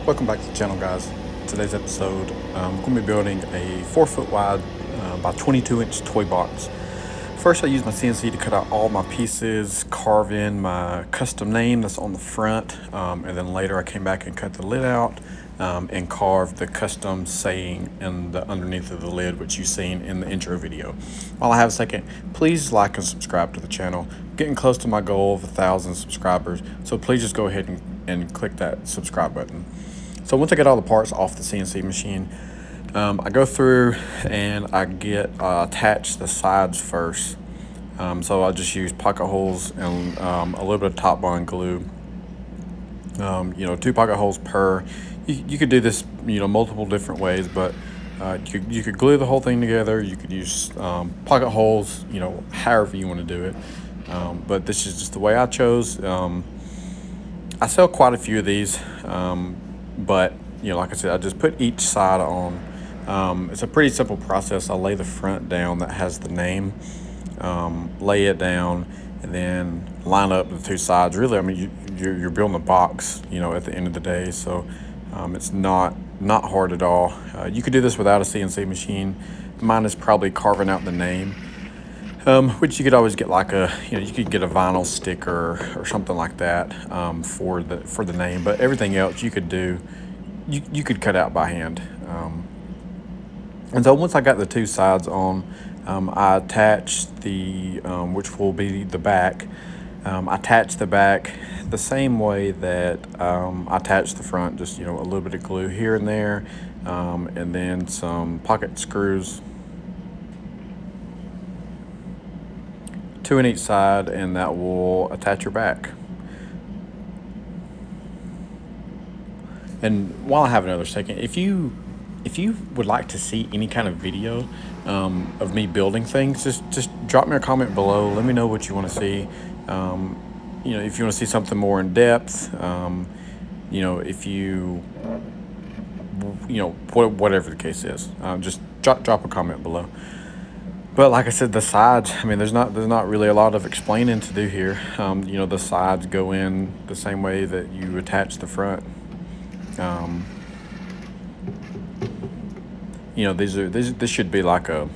Welcome back to the channel, guys. Today's episode, I'm going to be building a 4-foot wide by 22-inch toy box. First, I used my CNC to cut out all my pieces, carve in my custom name that's on the front, and then later I came back and cut the lid out and carved the custom saying in the underneath of the lid, which you've seen in the intro video. While I have a second, please like and subscribe to the channel. I'm getting close to my goal of 1,000 subscribers, so please just go ahead and click that subscribe button. So once I get all the parts off the CNC machine, I go through and I attach the sides first. So I just use pocket holes and a little bit of Top Bond glue. 2 pocket holes per. You could do this, multiple different ways, but you could glue the whole thing together. You could use pocket holes, however you want to do it. But this is just the way I chose. I sell quite a few of these. But like I said, I just put each side on. It's a pretty simple process. I lay the front down that has the name, lay it down, and then line up the 2 sides. Really, I mean, you're building a box, at the end of the day. So it's not hard at all. You could do this without a CNC machine. Mine is probably carving out the name. Which you could always get like you could get a vinyl sticker or something like that for the name. But everything else you could do, you could cut out by hand. And so once I got the 2 sides on, I attached the which will be the back. I attached the back the same way that I attached the front, just a little bit of glue here and there, and then some pocket screws. 2 in each side, and that will attach your back. And while I have another second, if you would like to see any kind of video of me building things, just drop me a comment below. Let me know what you want to see. If you want to see something more in depth, if you whatever the case is, just drop a comment below. But like I said, the sides, I mean, there's not really a lot of explaining to do here. The sides go in the same way that you attach the front. This should be like a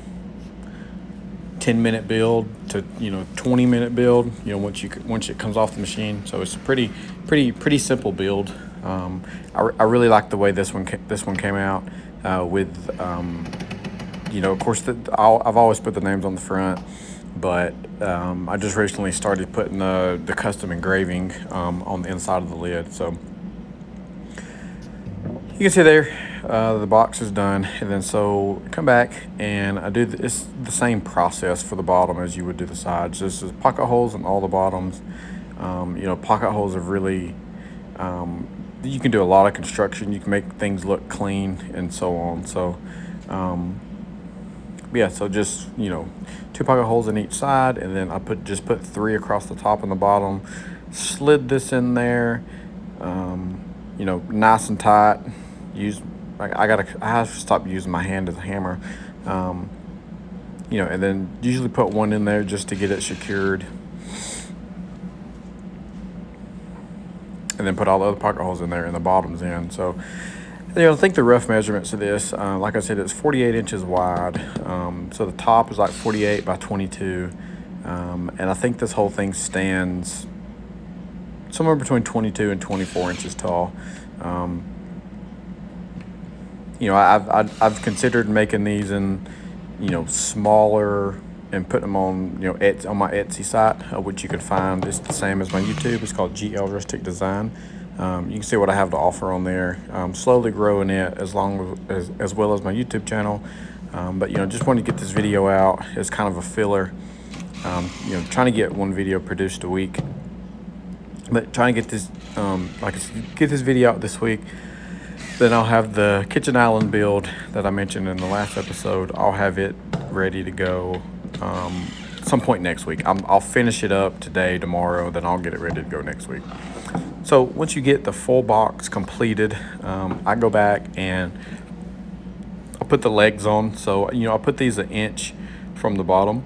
10-minute build to 20-minute build. Once it comes off the machine, so it's a pretty simple build. I really like the way this one came out with. Of course, I've always put the names on the front, but I just recently started putting the custom engraving on the inside of the lid. So you can see there, the box is done, and then so come back and I do it's the same process for the bottom as you would do the sides. This is pocket holes in all the bottoms. Pocket holes are really you can do a lot of construction. You can make things look clean and so on. So. Yeah, so just 2 pocket holes in each side, and then I just put 3 across the top and the bottom. Slid this in there, nice and tight. I have to stop using my hand as a hammer, and then usually put 1 in there just to get it secured, and then put all the other pocket holes in there and the bottoms in. So. I think the rough measurements of this, like I said, it's 48 inches wide. So the top is like 48 by 22. And I think this whole thing stands somewhere between 22 and 24 inches tall. I've considered making these in, smaller and putting them on, on my Etsy site, which you can find. It's the same as my YouTube. It's called GL Rustic Design. You can see what I have to offer on there. Slowly growing it as well as my YouTube channel. But just wanted to get this video out as kind of a filler. Trying to get 1 video produced a week. But trying to get this, get this video out this week. Then I'll have the kitchen island build that I mentioned in the last episode. I'll have it ready to go some point next week. I'll finish it up today, tomorrow, then I'll get it ready to go next week. So once you get the full box completed, I go back and I'll put the legs on. So, I put these 1 inch from the bottom.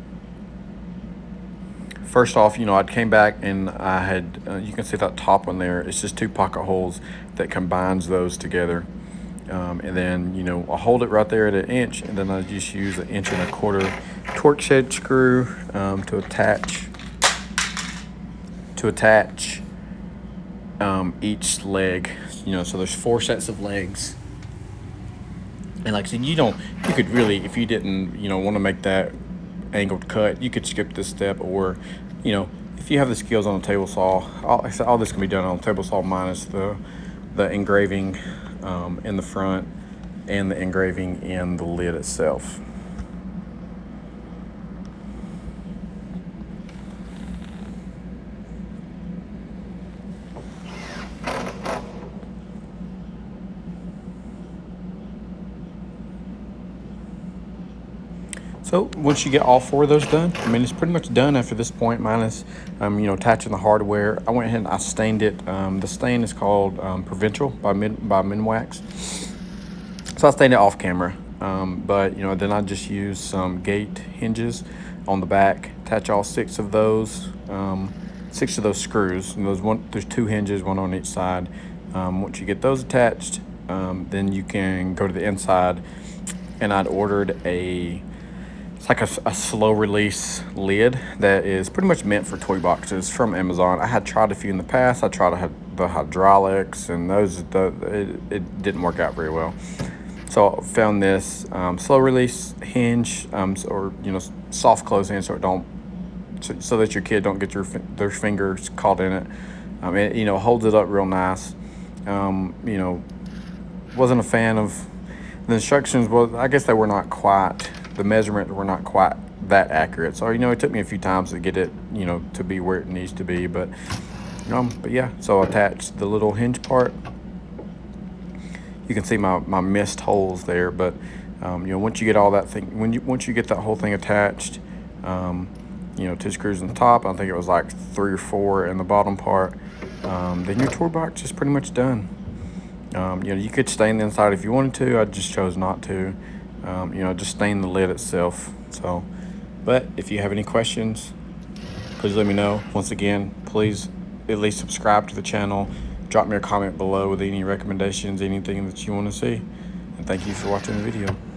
First off, I came back and I had, you can see that top one there, it's just 2 pocket holes that combines those together. And then, you know, I'll hold it right there at 1 inch, and then I just use 1 1/4 inch torque shed screw to attach each leg. You know, so there's 4 sets of legs. And like I said, you could really, if you didn't, you know, want to make that angled cut, you could skip this step, or, you know, if you have the skills on a table saw, all this can be done on a table saw minus the engraving in the front and the engraving in the lid itself. So once you get all 4 of those done, I mean, it's pretty much done after this point, minus, you know, attaching the hardware. I went ahead and I stained it. The stain is called Provincial by Minwax. So I stained it off camera. But, you know, then I just used some gate hinges on the back, attach all 6 of those, 6 of those screws. And there's 2 hinges, 1 on each side. Once you get those attached, then you can go to the inside. And I'd ordered it's like a slow release lid that is pretty much meant for toy boxes from Amazon. I had tried a few in the past. I tried the hydraulics, and it didn't work out very well. So I found this slow release hinge, or, you know, soft close hinge, so that your kid don't get their fingers caught in it. It, you know, holds it up real nice. You know, wasn't a fan of the instructions. Well, I guess the measurements were not quite that accurate. So, you know, it took me a few times to get it, you know, to be where it needs to be. But yeah, so I attached the little hinge part. You can see my missed holes there, but you know, once you get all that thing, once you get that whole thing attached, you know, 2 screws on the top, I think it was like 3 or 4 in the bottom part, then your toy box is pretty much done. You know, you could stain the inside if you wanted to. I just chose not to. You know, just stain the lid itself. So, but if you have any questions, please let me know. Once again, please at least subscribe to the channel. Drop me a comment below with any recommendations, anything that you want to see. And thank you for watching the video.